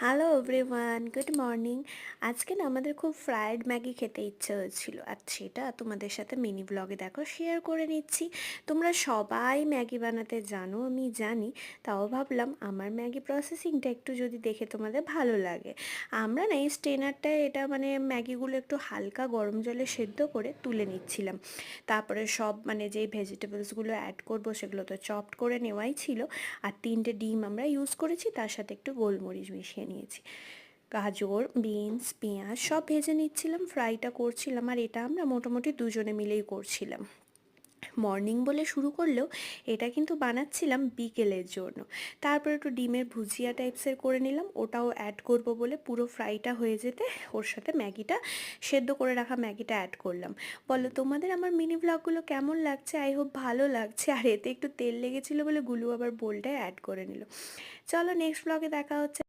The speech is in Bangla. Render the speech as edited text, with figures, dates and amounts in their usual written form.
Hello everyone, good morning. আজকে না আমাদের খুব ফ্রায়েড ম্যাগি খেতে ইচ্ছে হচ্ছিল, আর সেটা তোমাদের সাথে মিনি ব্লগে দেখো শেয়ার করে নিচ্ছি। তোমরা সবাই ম্যাগি বানাতে জানো, আমি জানি, তাও ভাবলাম আমার ম্যাগি প্রসেসিংটা একটু যদি দেখে তোমাদের ভালো লাগে। আমরা না এই স্টেনারটায় এটা মানে ম্যাগিগুলো একটু হালকা গরম জলে সেদ্ধ করে তুলে নিচ্ছিলাম। তারপরে সব মানে যেই ভেজিটেবলসগুলো অ্যাড করব সেগুলো তো চপড করে নেওয়াই ছিল। আর 3টে ডিম আমরা ইউজ করেছি, তার সাথে একটু গোলমরিচ মিশিয়ে নিয়েছি। গাজর, বিনস, পেঁয়াজ সব ভেজে নিচ্ছিলাম, ফ্রাইটা করছিলাম। আর এটা আমরা মোটামুটি দুজনে মিলেই করছিলাম। মর্নিং বলে শুরু করলেও এটা কিন্তু বানাচ্ছিলাম বিকেলের জন্য। তারপর একটু ডিমের ভুজিয়া টাইপসের করে নিলাম, ওটাও অ্যাড করব বলে পুরো ফ্রাইটা হয়ে যেতে ওর সাথে ম্যাগিটা, সেদ্ধ করে রাখা ম্যাগিটা অ্যাড করলাম। বলো তোমাদের আমার মিনি ব্লগগুলো কেমন লাগছে? আই হোপ ভালো লাগছে। আর এতে একটু তেল লেগেছিলো বলে গুলু আবার বোলটায় অ্যাড করে নিল। চলো নেক্সট ব্লগে দেখা হচ্ছে।